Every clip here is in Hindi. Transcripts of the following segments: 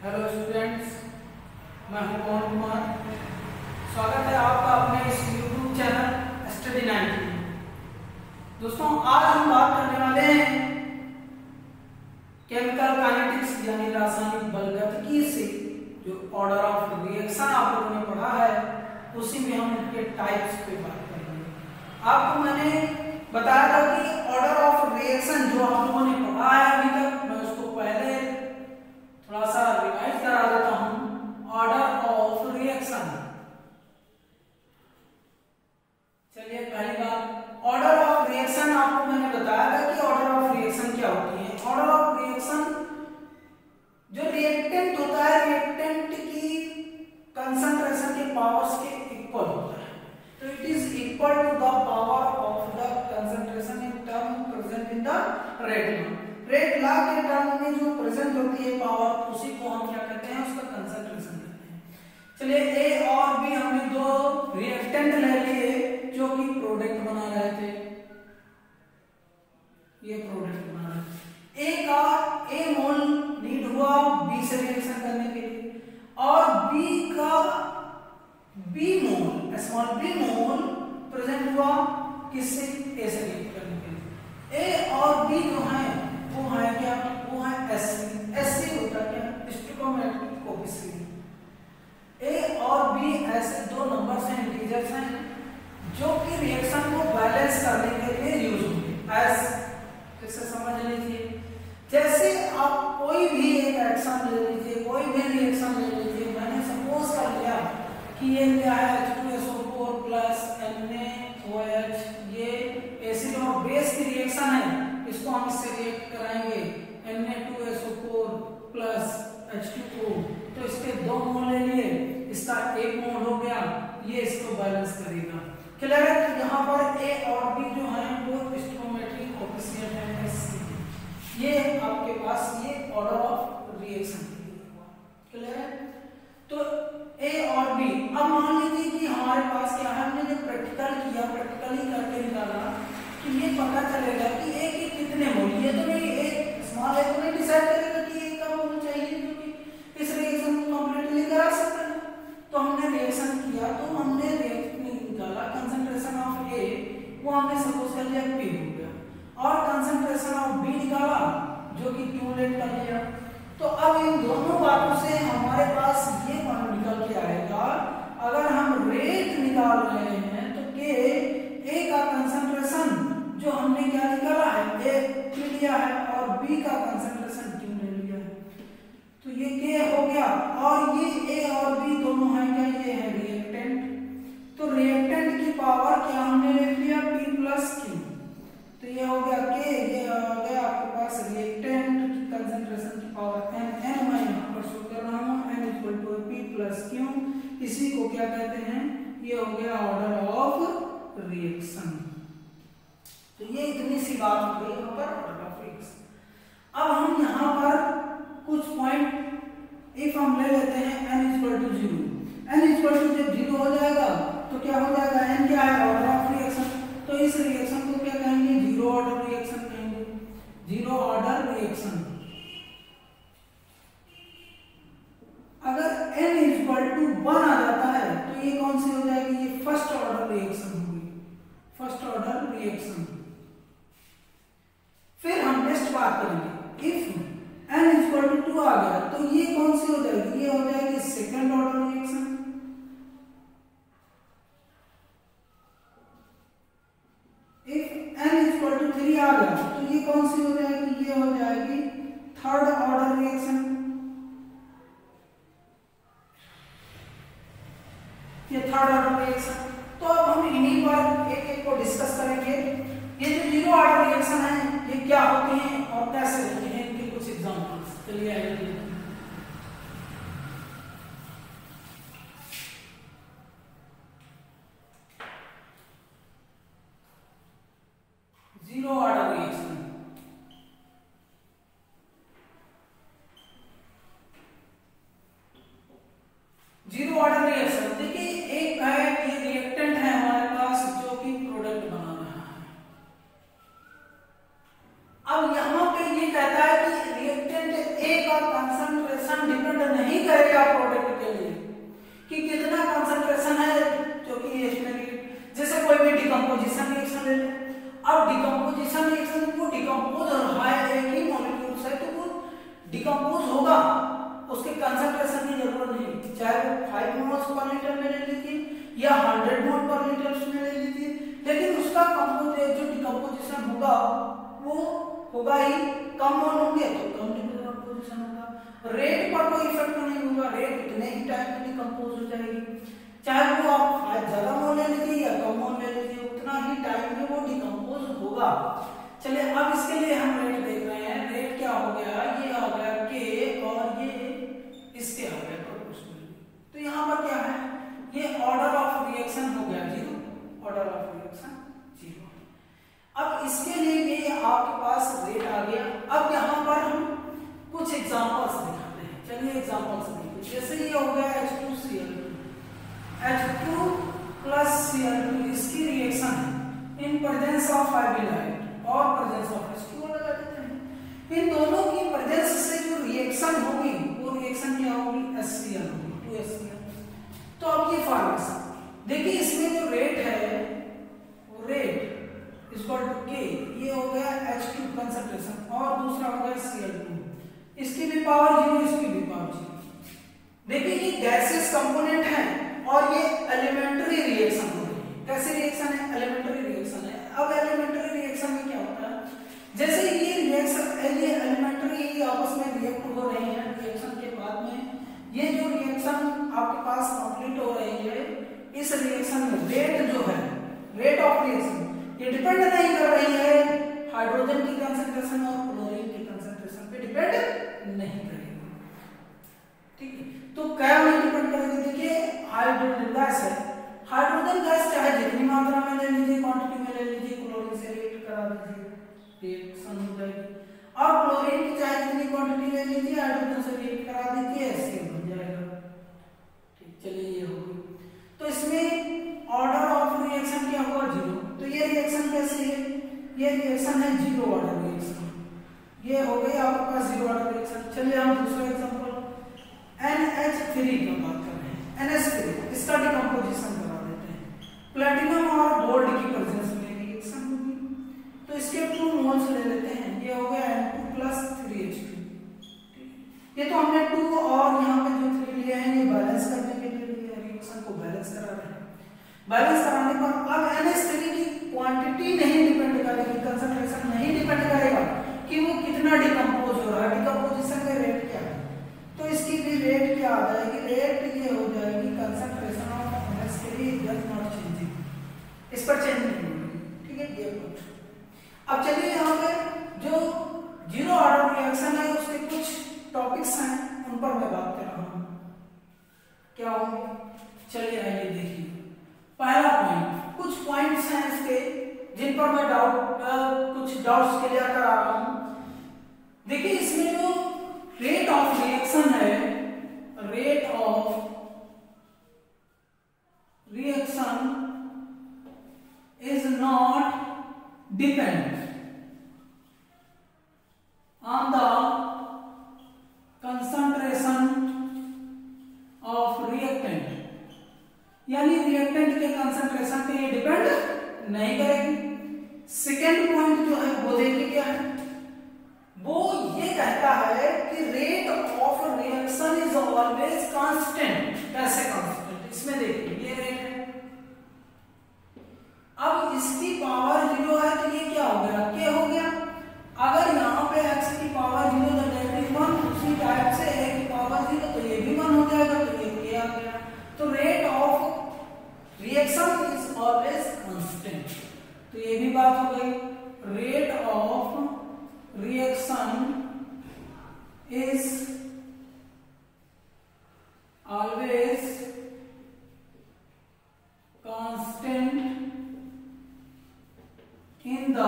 हेलो स्टूडेंट्स, मैं हूं पवन कुमार। स्वागत है आपका अपने इस YouTube चैनल स्टडी 90 में। दोस्तों, आज हम बात करने वाले हैं केमिकल काइनेटिक्स यानी रासायनिक बलगतिकी से जो ऑर्डर ऑफ रिएक्शन आप लोगों ने पढ़ा है, उसी में हम इनके टाइप्स पे बात करेंगे। आपको मैंने बताया था कि ऑर्डर ऑफ रिएक्शन जो आप लोगों ने पढ़ा है अभी तक, मैं उसको पहले थोड़ा सा रिवाइज करा देता हूं। ऑर्डर ऑफ रिएक्शन, चलिए पहली बात, ऑर्डर ऑफ रिएक्शन आपको मैंने बताया था कि ऑर्डर ऑफ रिएक्शन क्या होती है। ऑर्डर ऑफ रिएक्शन जो रिएक्टेंट होता है, रिएक्टेंट की कंसंट्रेशन के पावर्स के इक्वल होता है, तो it is equal to the power of the concentration in term present in the rate law. Rate law के टर्म में जो प्रेजेंट होती है पावर, उसी को हम क्या कहते हैं, उसका कंसंट्रेशन कहते हैं। चलिए ए और बी हमने दो रिएक्टेंट ले लिए जो कि प्रोडक्ट बना रहे थे, ये प्रोडक्ट बना रहे थे। ए का ए मोल नीड हुआ बी से रिएक्शन करने के लिए, और बी का बी मोल, स्मॉल बी मोल प्रेजेंट हुआ किससे, ए से रिएक्ट करने के लिए। ए और बी जो है वो है क्या, वो है एससी। एससी होता क्या, स्टोइकोमेट्रिक कोएफिशिएंट। ए और बी ऐसे दो नंबर्स हैं, इंटीजर्स हैं, जो कि रिएक्शन को बैलेंस करने के लिए यूज होंगे। ऐसे समझ लीजिए, जैसे आप कोई भी एक एक्शन ले लीजिए, कोई भी रिएक्शन ले लीजिए। मैंने सपोज कर लिया कि ये क्या है, H2SO4 प्लस NaOH, ये एसिड और बेस की रिएक्शन है, इसको हम इससे रिएक्ट कराएंगे Na2SO4 प्लस H2O, तो इसके दो मोल ले लिए, इसका एक मोल हो गया, ये इसको बैलेंस करेगा। क्लियर है कि यहाँ पर ए और बी जो है वो स्टोइकोमेट्रिक कोएफिशिएंट है एससी। ये आपके पास ये ऑर्डर ऑफ रिएक्शन। क्लियर है, तो ए और बी। अब मान लीजिए कि हमारे पास क्या है, हमने जब प्रैक्टिकल किया, प्रैक्टिकली करके निकाला कि ये पता चलेगा कि ए के कितने मोल, ये तो नहीं, एक स्मॉल ए तो नहीं डिसाइड करेगा कि ए का मोल चाहिए जो कि इस रिएक्शन को कंप्लीटली करा सकता है। तो हमने रिएक्शन किया, तो हमने निकाला कंसंट्रेशन ऑफ ए, वो हमने सपोज कर लिया P हो गया, और कंसंट्रेशन ऑफ B निकाला जो कि Q लेट कर लिया। तो अब इन दोनों बातों से हमारे पास ये मान निकल के आएगा, अगर हम रेट निकाल रहे हैं तो के ए का कंसंट्रेशन जो हमने क्या निकाला है, ए Q लिया है, और B का कंसंट्रेशन Q ले लिया है, तो ये के हो गया। और ये ए और बी दोनों है क्या, ये है रिएक्टेंट। तो रिएक्टेंट की पावर क्या हमने ले लिया, P प्लस Q, तो ये हो गया के, ये हो गया आपके पास रिएक्टेंट की कंसंट्रेशन की पावर n मैं यहाँ पर शो कर रहा हूँ, n equal to P plus Q। इसी को क्या कहते हैं, ये हो गया ऑर्डर ऑफ रिएक्शन। तो ये इतनी सी बात हो गई यहाँ पर ऑर्डर ऑफ रिएक्शन। अब हम यहाँ पर कुछ पॉइंट इफ हम ले लेते हैं n equal to 0, n equal to जब 0 हो जाएगा तो क्या हो जाएगा, n क्या है, ऑर्डर ऑफ रिएक्शन। तो इस रिएक्शन को क्या कहेंगे, जीरो ऑर्डर रिएक्शन कहेंगे, जीरो ऑर्डर रिएक्शन। अगर n इक्वल टू 1 आ जाता है तो ये कौन सी हो जाएगी, ये फर्स्ट ऑर्डर रिएक्शन होगी, फर्स्ट ऑर्डर रिएक्शन। फिर हम नेक्स्ट बात करेंगे, इफ n इक्वल टू 2 आ गया तो ये कौन सी हो जाएगी, ये हो जाएगी second order reaction. If n equal to 3 आ गया तो ये कौन सी हो जाएगी, ये हो जाएगी थर्ड ऑर्डर रिएक्शन, ये थर्ड ऑर्डर रिएक्शन। तो अब हम इन्हीं पर एक एक को डिस्कस करेंगे। ये जो जीरो ऑर्डर रिएक्शन है ये क्या होती हैं और कैसे होती हैं, इनके कुछ एग्जांपल्स। चलिए आइए, zero order reaction. Zero order reaction, देखिए एक है, ये रिएक्टेंट है हमारे पास जो कि प्रोडक्ट बना रहा है, नहीं करेगा प्रोडक्ट के लिए कि कितना कंसंट्रेशन है जो कि इसमें, जैसे कोई भी डिकम्पोजिशन रिएक्शन ले ले। अब डिकम्पोजिशन रिएक्शन को डिकम्पोज हो रहा है एक ही मॉलिक्यूल से, तो वो डिकम्पोज होगा, उसके कंसंट्रेशन की जरूरत नहीं, चाहे वो 5 मोल्स पर लीटर में ले लीजिए या 100 मोल पर लीटर में ले लीजिए, लेकिन उसका जो डिकम्पोजिशन होगा वो होगा ही, कम मोल होंगे तो कम डिकम्पोजिशन होगा। रेट पर कोई इफेक्ट नहीं होगा, रेट उतने ही टाइम में डिकम्पोज हो जाएगी, चाहे वो आप ज्यादा मोल ले लीजिए या कम मोल ले लीजिए, उतना ही टाइम में वो डिकम्पोज होगा। चलिए अब इसके लिए हम रेट देख रहे हैं। रेट क्या हो गया, ये आ गया K और ये इसके आ गया प्रोपोर्शनल। तो यहाँ पर क्या है, ये ऑर्डर ऑफ रिएक्शन हो गया 0, ऑर्डर ऑफ रिएक्शन 0। अब इसके लिए ये आपके पास रेट आ गया। अब यहाँ पर हम कुछ एग्जांपल्स दिखाते हैं। चलिए एग्जांपल्स देखिए, जैसे ये हो गया H2Cl2, H2 प्लस Cl2, इसकी रिएक्शन है इन प्रेजेंस ऑफ हाइब्रिडाइड और प्रेजेंस ऑफ H2O लगा देते हैं। इन दोनों की प्रेजेंस से जो रिएक्शन होगी वो रिएक्शन क्या होगी, HCl होगी, 2HCl। तो अब ये फॉर्मेशन देखिए, इसमें जो रेट है वो rate is equal to K, ये हो गया H2 कंसंट्रेशन और दूसरा हो गया Cl2, इसकी भी पावर 0, इसकी भी पावर 0। देखिए ये गैसेस कंपोनेंट है और ये एलिमेंट्री रिएक्शन हो रही है। कैसी रिएक्शन है, एलिमेंट्री रिएक्शन है। अब एलिमेंट्री रिएक्शन में क्या होता है, जैसे ये रिएक्शन, ये एलिमेंट्री आपस में रिएक्ट हो रहे हैं, रिएक्शन के बाद में ये जो रिएक्शन आपके पास कंप्लीट हो रही है, इस रिएक्शन में रेट जो है, रेट ऑफ रिएक्शन, ये डिपेंड नहीं कर रही है हाइड्रोजन की कंसंट्रेशन और क्लोरीन की कंसंट्रेशन पे, डिपेंड नहीं करेगी, ठीक है। तो क्या नहीं डिपेंड करेगी, देखिए हाइड्रोजन गैस है, हाइड्रोजन गैस चाहे जितनी मात्रा में ले लीजिए, क्वांटिटी में ले लीजिए, क्लोरीन से रिएक्ट करा दीजिए, रिएक्शन हो जाएगी, और क्लोरीन की चाहे जितनी क्वांटिटी ले लीजिए, हाइड्रोजन से रिएक्ट करा दीजिए, ऐसे बन जाएगा, ठीक। चलिए ये हो गई। तो इसमें ऑर्डर ऑफ रिएक्शन क्या होगा, 0। तो ये रिएक्शन कैसी है, ये रिएक्शन है 0 ऑर्डर रिएक्शन, ये हो गई आपके पास 0 ऑर्डर रिएक्शन। चलिए हम दूसरा एग्जांपल NH3 की बात कर रहे हैं, NH3, इसका डिकम्पोजिशन करा देते हैं। प्लैटिनम और गोल्ड की प्रेजेंस में रिएक्शन होगी, तो इसके 2 मोल्स ले लेते हैं, ये हो गया N2 प्लस 3H2। ये तो हमने 2 और यहाँ पे जो 3 लिए हैं, ये बैलेंस करने के लिए रिएक्शन को बैलेंस करा रहे हैं। बैलेंस कराने पर अब NH3 की क्वांटिटी नहीं डिपेंड करेगी, कंसंट्रेशन नहीं डिपेंड करेगा कि वो कितना डिकम्पोज हो रहा है, डिकम्पोजिशन का रेट क्या है। तो इसकी भी रेट क्या आ जाएगी, रेट ये हो जाएगी concentration of NH3 does not changing, इस पर चेंज नहीं होगी, ठीक है। ये कुछ अब चलिए यहाँ पे जो 0 ऑर्डर रिएक्शन है उसके कुछ टॉपिक्स हैं, उन पर मैं बात कर रहा हूँ, क्या होंगे। चलिए आइए देखिए, पहला पॉइंट, कुछ पॉइंट्स हैं इसके जिन पर मैं कुछ डाउट्स क्लियर करा रहा हूँ। देखिए इसमें जो रेट ऑफ रिएक्शन है, rate of reaction is not depend on the concentration of reactant, यानी रिएक्टेंट के कंसंट्रेशन पे ये डिपेंड नहीं करेगी। सेकेंड पॉइंट जो है वो देखिए क्या है, वो ये कहता है कि rate of reaction is always constant. कैसे कांस्टेंट, इसमें देखिए ये रेट है, अब इसकी पावर 0 है तो ये क्या हो गया, k हो गया। अगर यहाँ पे x की पावर 0 तो -1, उसी टाइप से a की पावर 0 तो ये भी 1 हो जाएगा, तो ये k आ गया। तो rate of reaction is always constant, तो ये भी बात हो गई। Rate of reaction is always constant in the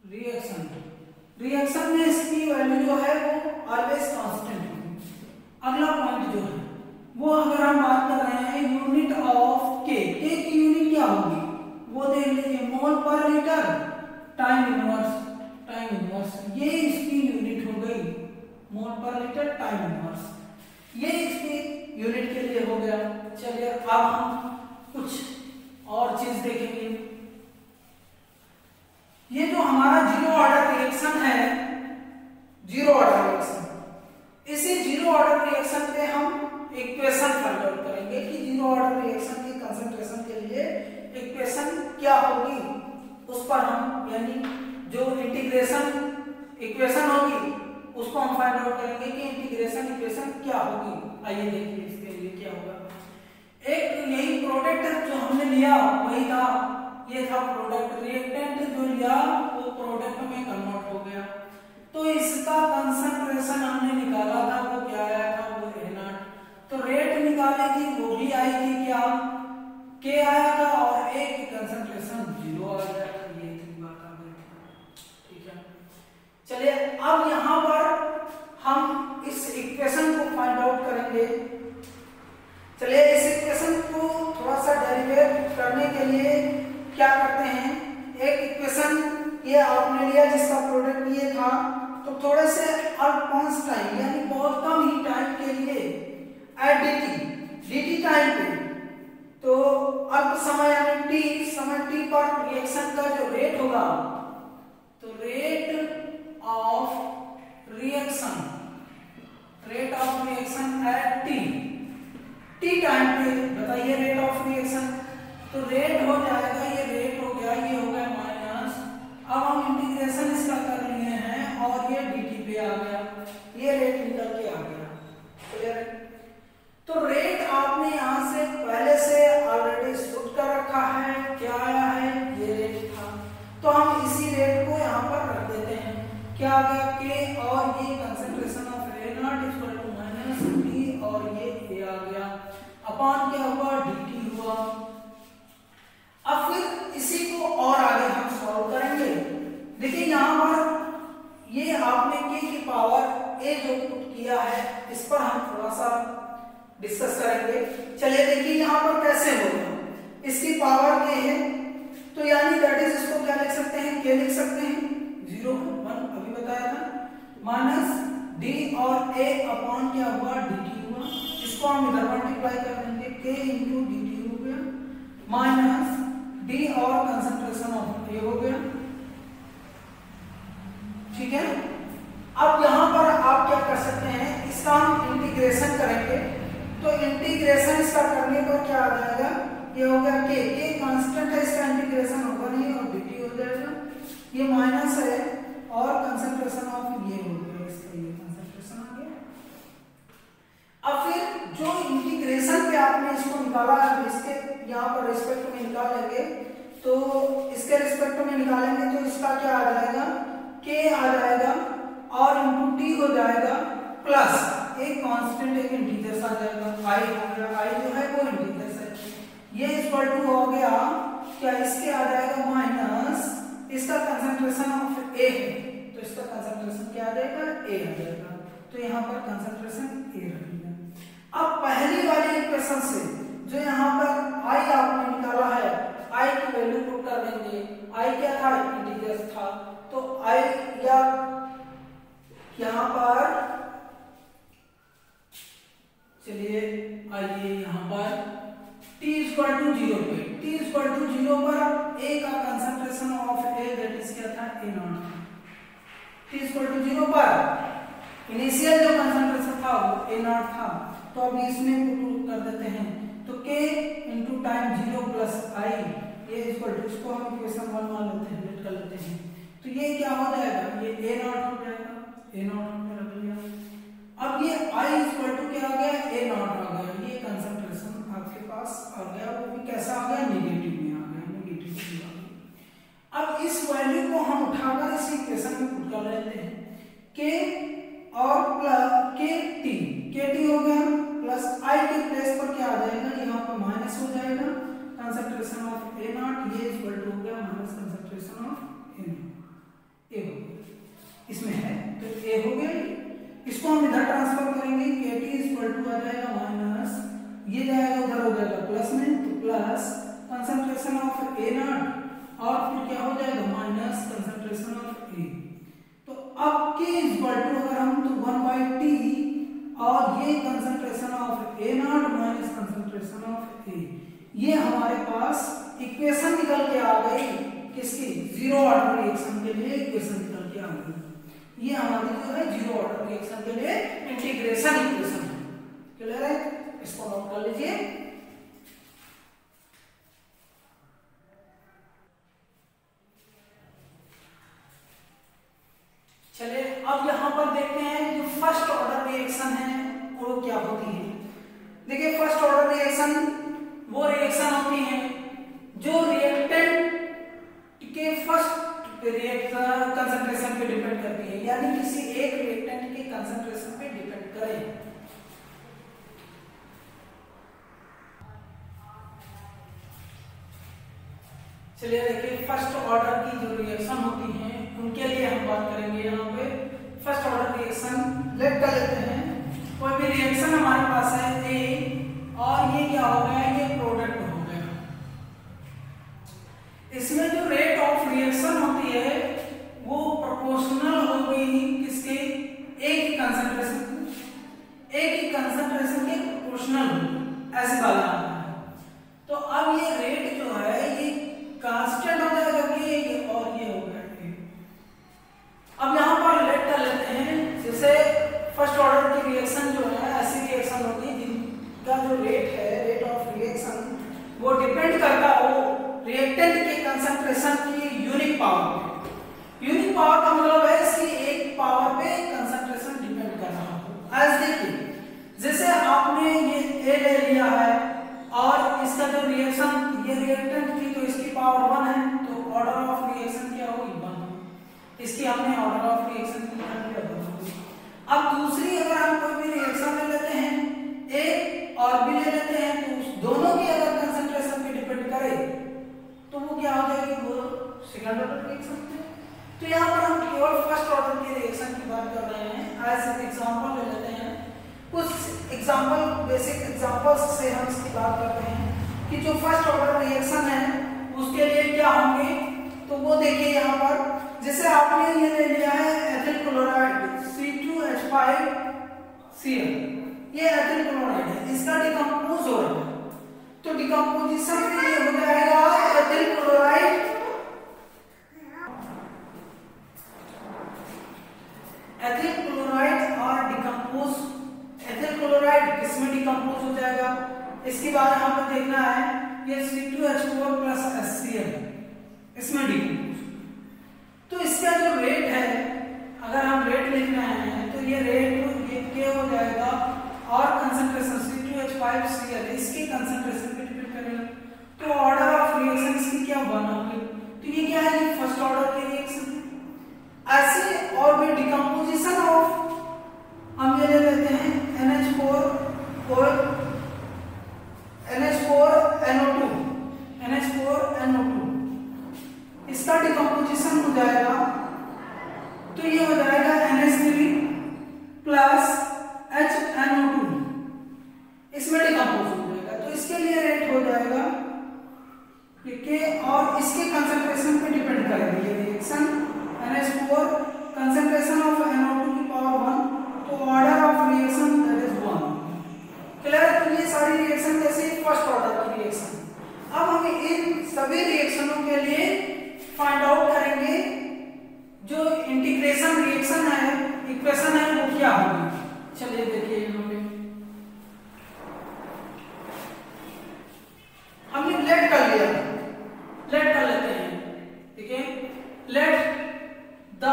reaction, reaction में इसकी वैल्यू जो है वो ऑलवेज कांस्टेंट होगी। अगला पॉइंट जो है वो अगर हम बात कर रहे हैं यूनिट ऑफ के की यूनिट क्या होगी, वो देख लीजिए, मोल पर litre time inverse, time inverse, ये इसकी यूनिट हो गई मोल पर लीटर टाइम इनवर्स। ये इसकी यूनिट के लिए हो गया। चलिए अब हम कुछ और चीज देखेंगे। ये जो हमारा जीरो ऑर्डर रिएक्शन है, जीरो ऑर्डर रिएक्शन, इसी जीरो ऑर्डर रिएक्शन पे हम इक्वेशन फाइंड आउट करेंगे कि जीरो ऑर्डर रिएक्शन की कंसंट्रेशन के लिए इक्वेशन क्या होगी। उस पर हम यानी जो इंटीग्रेशन इक्वेशन होगी उसको हम फाइंड आउट करेंगे कि इंटीग्रेशन इक्वेशन क्या होगी। आइए देखिए इसके लिए क्या होगा। एक यही प्रोडक्ट जो हमने लिया वही था, ये था प्रोडक्ट। रिएक्टेंट जो लिया वो प्रोडक्ट में कन्वर्ट हो गया, तो इसका कंसंट्रेशन हमने निकाला था, वो क्या आया था, वो A0। तो रेट निकाली थी, वो भी आई थी क्या, K आया था, और A की कंसंट्रेशन 0 आ गया था। ये बात आ गई थी, ठीक है। चलिए अब यहाँ पर हम इस इक्वेशन को फाइंड आउट करेंगे। चलिए इस इक्वेशन को थोड़ा सा डेरिवेट करने के लिए क्या करते हैं, एक इक्वेशन ये आपने लिया जिसका प्रोडक्ट ये था, तो थोड़े से अल्पकांश टाइम यानी बहुत कम ही टाइम के लिए एट dt टाइम पे, तो अल्प समय यानी t समय t पर रिएक्शन का जो रेट होगा, तो rate of reaction at t time पे बताइए रेट ऑफ रिएक्शन। तो रेट हो जाएगा, ये रेट हो गया, ये हो गया माइनस। अब हम इंटीग्रेशन इसका कर लिए हैं और ये dt पे आ गया, ये रेट निकल के आ गया। क्लियर? तो रेट आपने यहां से पहले से ऑलरेडी शुद्ध कर रखा है, क्या आया है, ये रेट था, तो हम इसी रेट को यहां पर रख देते हैं। क्या आ गया, K, और ये concentration of A0 equal to minus D, और ये A आ गया अपॉन क्या हुआ, dt हुआ। अब फिर इसी को और आगे हम सॉल्व करेंगे। देखिए यहाँ पर ये आपने k की पावर a जो पुट किया है, इस पर हम थोड़ा सा डिस्कस करेंगे। चलिए देखिए यहाँ पर कैसे होगा, इसकी पावर k है, तो यानी दैट इज इसको क्या लिख सकते हैं, k लिख सकते हैं, 0 1 अभी बताया था, माइनस d और a अपॉन क्या हुआ, dt हुआ। इसको हम इधर मल्टीप्लाई कर देंगे, k इंटू dt हो गया, माइनस d और कंसंट्रेशन ऑफ A हो गया। ठीक है। अब यहां पर आप क्या कर सकते हैं, इसका हम इंटीग्रेशन करेंगे, तो इंटीग्रेशन इसका करने पर क्या आ जाएगा, ये हो गया k कांस्टेंट है, इसका इंटीग्रेशन होगा नहीं और dt हो जाएगा, ये माइनस है और कंसंट्रेशन ऑफ ये हो गया, इसका ये कंसंट्रेशन आ गया। अब फिर जो इंटीग्रेशन पे आपने इसको निकाला है, इसके यहाँ पर रिस्पेक्ट में निकालेंगे, तो इसके रिस्पेक्ट में निकालेंगे तो इसका क्या आ जाएगा, k आ जाएगा और इंटू t हो जाएगा, प्लस एक कांस्टेंट एक इंटीजर्स आ जाएगा, i हो गया, i जो है वो इंटीजर्स है, ये इक्वल टू हो गया क्या, इसके आ जाएगा माइनस, इसका कंसंट्रेशन ऑफ A है, तो इसका कंसंट्रेशन क्या आ जाएगा, A आ जाएगा, तो यहाँ पर कंसंट्रेशन A रख लिया। अब पहली वाली इक्वेशन से जो यहाँ पर I आपने निकाला है, I की वैल्यू पुट कर देंगे, I क्या था, इंटीजर्स था, तो I या यहाँ पर चलिए आइए यहाँ पर t इक्वल टू 0 पे, t इक्वल टू 0 पर A का concentration of A that is क्या था, A0। t इक्वल टू 0 पर इनिशियल जो कंसंट्रेशन था वो A0 था, तो अब इसमें पुट कर देते हैं, तो k into time 0 plus i, ये इक्वल टू, इसको हम इक्वेशन 1 मान लेते हैं, लेट कर लेते हैं, तो ये क्या हो जाएगा, ये A0 हो जाएगा, A0 हमने रख लिया। अब ये i इक्वल टू क्या आ गया, A0 आ गया, ये कंसंट्रेशन आपके पास आ गया, वो भी कैसा आ गया, नेगेटिव में आ गया, नेगेटिव में आ गया। अब इस वैल्यू को हम उठाकर इस इक्वेशन में पुट कर लेते हैं, k और प्लस kt हो गया, प्लस i के प्लेस पर क्या आ जाएगा, यहाँ पर माइनस हो जाएगा, कंसंट्रेशन ऑफ A0, ये इक्वल टू हो गया minus concentration of A0, A हो गया, इसमें है तो A हो गया। इसको हम इधर ट्रांसफर करेंगे, kt इक्वल टू आ जाएगा माइनस, ये जाएगा उधर हो जाएगा प्लस में, तो प्लस कंसंट्रेशन ऑफ A0 और फिर क्या हो जाएगा, माइनस कंसंट्रेशन ऑफ A। तो अब k इक्वल टू अगर हम तो 1/2 और ये concentration of A not minus concentration of A, ये हमारे पास इक्वेशन निकल के आ गई किसकी, जीरो ऑर्डर रिएक्शन के लिए इक्वेशन निकल के आ गई। ये हमारी जो है जीरो ऑर्डर रिएक्शन के लिए इंटीग्रेशन इक्वेशन है। क्लियर है, इसको नोट कर लीजिए। चलिए अब यहां पर देखते हैं जो फर्स्ट ऑर्डर रिएक्शन है वो क्या होती है। देखिए फर्स्ट ऑर्डर रिएक्शन वो रिएक्शन होती है जो रिएक्टेंट के फर्स्ट कंसंट्रेशन पे डिपेंड करती है, यानी किसी एक रिएक्टेंट के कंसंट्रेशन पे डिपेंड करे। चलिए देखिए फर्स्ट ऑर्डर की जो रिएक्शन होती है उनके लिए हम बात करेंगे। यहाँ पे फर्स्ट ऑर्डर रिएक्शन लेट कर लेते हैं। कोई भी रिएक्शन हमारे पास है ए और ये क्या हो गया, ये प्रोडक्ट हो गया। इसमें जो रेट ऑफ रिएक्शन होती है वो प्रोपोर्शनल हो गई किसके, एक ही कंसंट्रेशन, एक ही कंसंट्रेशन के प्रोपोर्शनल ऐसे वाला आता है। तो अब ये रेट जो है ये कांस्टेंट हो जाएगा कि ये और ये हो गया। अब यहाँ पर लेट कर लेते हैं, जैसे फर्स्ट ऑर्डर की रिएक्शन जो है ऐसी रिएक्शन होती है जिनका जो रेट है, रेट ऑफ रिएक्शन वो डिपेंड करता हो रिएक्टेंट के कंसंट्रेशन की यूनिट पावर पे। यूनिट पावर का मतलब है इसकी एक पावर पे कंसंट्रेशन डिपेंड कर रहा हो। आज देखिए जैसे आपने ये ए ले लिया है और इसका जो रिएक्शन, ये रिएक्टेंट थी तो इसकी पावर 1 है, तो ऑर्डर ऑफ रिएक्शन क्या होगी, 1। इसकी हमने ऑर्डर ऑफ रिएक्शन की अब दूसरी अगर हम कोई भी रिएक्शन ले लेते हैं ए और बी ले लेते हैं तो उस दोनों की अगर कंसंट्रेशन पे डिपेंड करे तो वो क्या हो जाएगी, वो सेकंड ऑर्डर रिएक्शन है। तो यहाँ पर हम केवल फर्स्ट ऑर्डर की रिएक्शन की बात कर रहे हैं। एज एग्जांपल ले लेते हैं, कुछ एग्जांपल बेसिक एग्जांपल्स से हम इसकी बात करते हैं कि जो फर्स्ट ऑर्डर रिएक्शन है उसके लिए क्या होंगे। तो वो देखिए यहाँ पर जैसे आपने ये ले लिया है एथिल क्लोराइड C2H5Cl, ये एथिल क्लोराइड है, इसका डिकम्पोज हो रहा है। तो डिकम्पोजिशन के लिए हो जाएगा एथिल क्लोराइड, एथिल क्लोराइड और डिकम्पोज, एथिल क्लोराइड किसमें डिकम्पोज हो जाएगा, इसके बाद यहाँ पर देखना है ये C2H4 प्लस HCl इसमें डिकम्पोज। तो इसका जो रेट है, अगर हम रेट लिख रहे हैं तो ये रेट ये क्या हो जाएगा और कंसंट्रेशन C2H5Cl इसकी कंसंट्रेशन पे डिपेंड करेगा। तो ऑर्डर ऑफ रिएक्शन इसकी क्या बनोगे, तो ये क्या है, ये फर्स्ट ऑर्डर की रिएक्शन। ऐसे और भी डिकम्पोजिशन ऑफ हम ये ले लेते हैं NH4NO2 इसका डिकम्पोजिशन हो जाएगा तो ये हो जाएगा NH3 प्लस HNO2, इसमें डिकम्पोज हो जाएगा। तो इसके लिए रेट हो जाएगा के और इसके कंसंट्रेशन पे डिपेंड करेगी ये reaction. NH4 concentration of NO2 की पावर 1, तो order of reaction that is 1। Clear. तो ये सारी रिएक्शन जैसे फर्स्ट ऑर्डर की रिएक्शन। अब हम इन सभी रिएक्शनों के लिए फाइंड आउट करेंगे जो इंटीग्रेशन रिएक्शन है, इक्वेशन है वो क्या होगी। चलिए देखिए यहाँ पे हमने लेट कर लिया, लेट कर लेते हैं। ठीक है, let the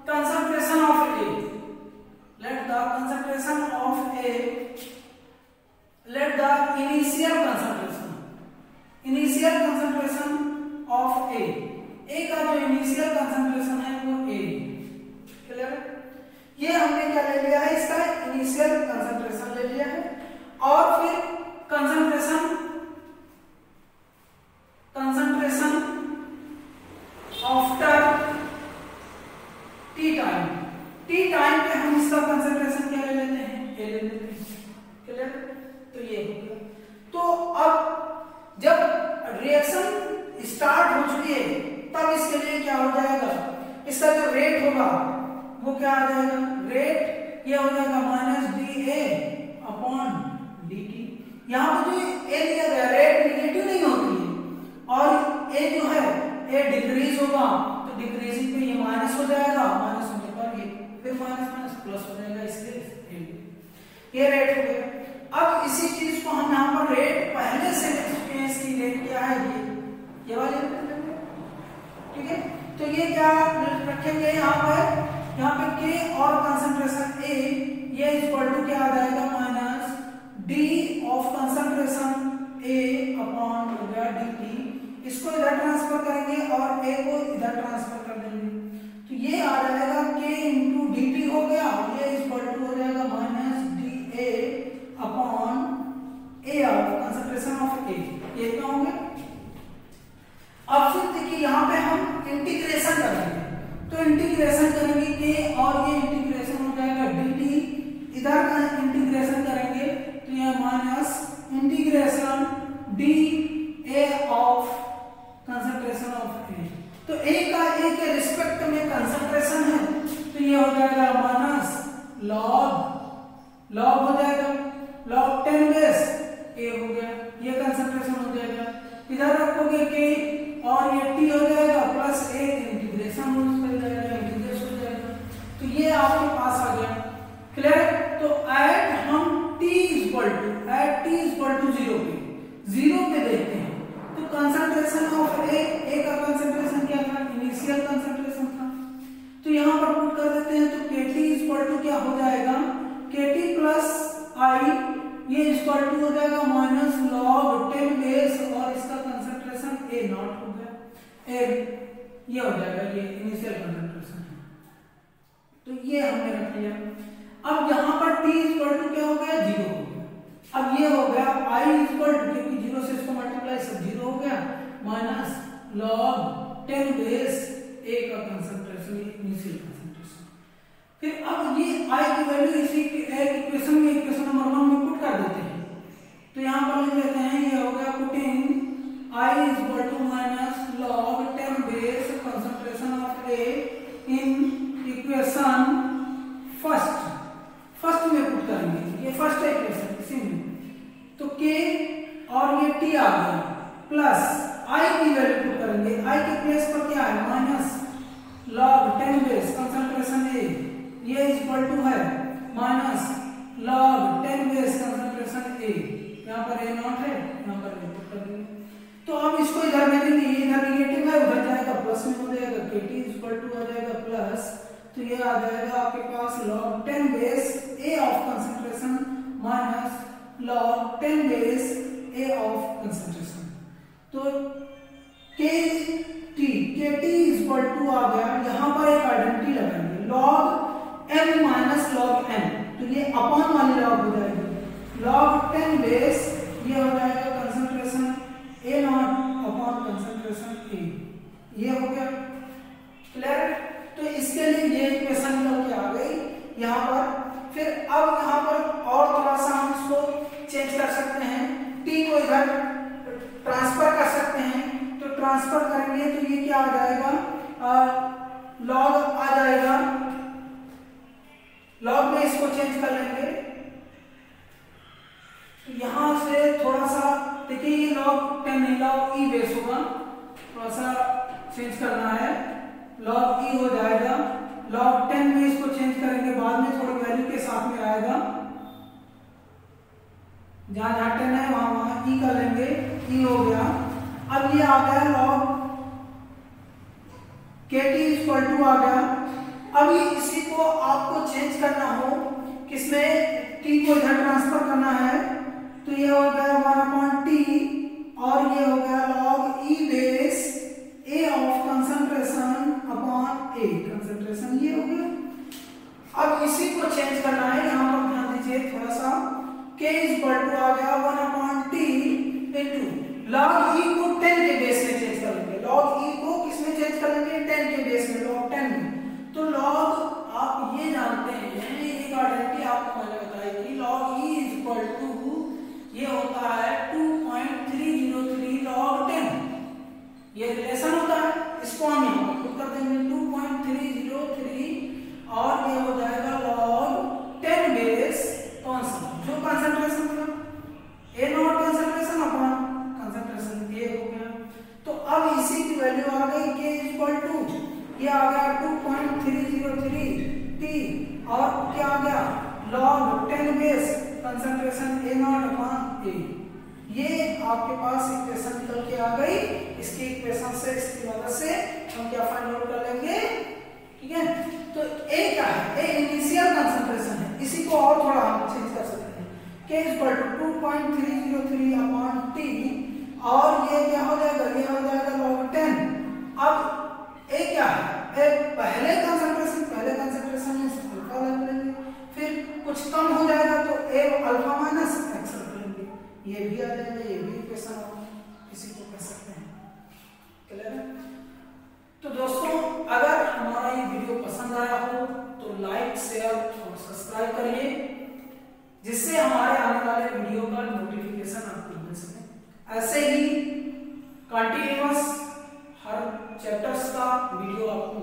concentration of A, let the concentration of A, let the initial concentration of A का जो इनिशियल कंसंट्रेशन है वो ए। क्लियर। ये हमने क्या ले लिया है, इसका इनिशियल कंसंट्रेशन ले लिया है और फिर concentration after T time, T time पे हम इसका कंसंट्रेशन क्या ले लेते हैं, ए ले लेते हैं। क्लियर। तो ये हो गया। तो अब जब रिएक्शन स्टार्ट हो चुकी है तब इसके लिए क्या हो जाएगा, इसका जो रेट होगा वो क्या आ जाएगा, रेट ये हो जाएगा minus D A upon D T. यहाँ पे जो ए दिया गया रेट निगेटिव नहीं होती है और ए जो है ए डिक्रीज होगा तो डिक्रीजिंग पे ये माइनस हो जाएगा, माइनस होने पर ये फिर माइनस माइनस प्लस हो जाएगा, इसलिए ये रेट हो गया। अब इसी चीज को हम यहाँ पर रेट पहले से लिख चुके हैं, इसकी रेट क्या है ये वाली, ठीक है। तो ये क्या रखेंगे यहाँ पे K और कंसंट्रेशन A ये इक्वल टू क्या आ जाएगा minus D of concentration A upon हो गया dt। इसको इधर ट्रांसफर करेंगे और A को इधर ट्रांसफर कर देंगे तो ये आ जाएगा K इंटू dt हो गया, ये इक्वल टू हो जाएगा minus dA upon A of concentration of A। ये क्या हो गया। अब फिर देखिए यहाँ पे हम इंटीग्रेशन करेंगे तो इंटीग्रेशन करेंगे के और ये इंटीग्रेशन हो जाएगा dt, इधर का इंटीग्रेशन करेंगे तो ये minus integration dA of concentration of A। तो A का A के रिस्पेक्ट में कंसंट्रेशन है तो ये हो जाएगा माइनस लॉग हो जाएगा log 10 बेस A हो गया, ये कंसंट्रेशन हो जाएगा। इधर रखोगे के और ये टी हो जाएगा प्लस ए इंटीग्रेशन हो जाएगा, इंटीग्रेशन हो जाएगा तो ये आपके पास आ गया। क्लियर। तो एट हम t इक्वल टू 0 पे देखते हैं तो कंसंट्रेशन ऑफ ए का कंसंट्रेशन क्या था, इनिशियल कंसंट्रेशन था तो यहाँ पर पुट कर देते हैं तो kt इक्वल टू क्या हो जाएगा kt प्लस आई, ये इक्वल टू हो जाएगा माइनस log 10 बेस और इसका कंसंट्रेशन ए नॉट हो गया, ये हो जाएगा ये इनिशियल कंसंट्रेशन है तो ये हमने रख लिया। अब यहाँ पर t इक्वल टू क्या हो गया 0 हो गया। अब ये हो गया i इक्वल टू क्योंकि 0 से इसको मल्टीप्लाई सब 0 हो गया माइनस log 10 बेस a का कंसंट्रेशन इनिशियल कंसंट्रेशन। फिर अब ये i की वैल्यू इसी इक्वेशन में इक्वेशन नंबर 1 में पुट कर देते हैं तो यहाँ पर लिख लेते हैं ये हो गया putting I is equal to minus log 10 base concentration of A in equation first में पुट करेंगे, ये फर्स्ट इक्वेशन इसी में तो K और ये T आ गया प्लस I की वैल्यू पुट करेंगे, I के प्लेस पर क्या है minus log 10 base concentration A, ये इज इक्वल टू है minus log 10 base concentration A, यहाँ पर A नॉट है, यहाँ पर A पुट कर देंगे तो अब इसको इधर भेजेंगे, ये इधर नेगेटिव है उधर जाएगा प्लस में हो जाएगा kt इक्वल टू हो जाएगा प्लस तो ये आ जाएगा आपके पास log 10 base A of concentration minus log 10 base A of concentration तो kt इक्वल टू आ गया। यहाँ पर एक आइडेंटिटी लगाएंगे log m minus log n तो ये अपॉन वाली log हो जाएगी log 10 बेस ये हो जाएगा concentration A not upon concentration A, ये हो गया। क्लियर। तो इसके लिए ये इक्वेशन निकल के आ गई यहाँ पर। फिर अब यहाँ पर और थोड़ा सा हम इसको चेंज कर सकते हैं, t को इधर ट्रांसफर कर सकते हैं तो ट्रांसफर करेंगे तो ये क्या आ जाएगा लॉग आ जाएगा, लॉग में इसको चेंज कर लेंगे तो यहां से थोड़ा सा देखिए ये log 10 नहीं log e बेस होगा, थोड़ा सा चेंज करना है log e हो जाएगा log 10 में इसको चेंज करेंगे बाद में थोड़ी वैल्यू के साथ में आएगा, जहां जहां 10 है वहां e कर लेंगे, e हो गया। अब ये आ गया log kt इक्वल टू आ गया। अब ये इसी को आपको चेंज करना हो किसमें t को इधर ट्रांसफर करना है तो ये हो गया 1/t और ये हो गया log e base A of concentration upon A concentration, ये हो गया। अब इसी को चेंज करना है, यहाँ पर ध्यान दीजिए थोड़ा सा k इक्वल टू आ गया 1/t इनटू log e को 10 के बेस में चेंज कर लेंगे, log e को किसमें चेंज कर लेंगे 10 के बेस में log 10 में। तो log आप ये जानते हैं एक आइडेंटिटी आपको मैंने बताई थी log e इक्वल टू ये होता है 2.303 log 10, ये रिलेशन होता है, इसको हम यहाँ पुट कर देंगे 2.303 और ये हो जाएगा log ये आ गया 2.303 T और क्या आ गया log 10 बेस कंसंट्रेशन A0/A। ये आपके पास इक्वेशन निकल के आ गई। इसकी इक्वेशन से इसकी मदद से हम क्या फाइंड आउट कर लेंगे, ठीक है। तो A क्या है, A इनिशियल कंसंट्रेशन है, इसी को और थोड़ा हम चेंज कर सकते हैं। K = 2.303/T और ये क्या हो जाएगा, ये हो जाएगा log 10। अब A क्या है, A पहले कंसंट्रेशन में अल्फा रख लेंगे, फिर कुछ कम हो जाएगा तो A अल्फा माइनस x रख लेंगे, ये भी आ जाएगा, ये भी इक्वेशन इसी को कह सकते हैं। क्लियर है। तो दोस्तों अगर हमारा ये वीडियो पसंद आया हो तो लाइक शेयर और सब्सक्राइब करिए, जिससे हमारे आने वाले वीडियो का नोटिफिकेशन आपको मिल सके। ऐसे ही कंटिन्यूअस हर चैप्टर्स का वीडियो आपको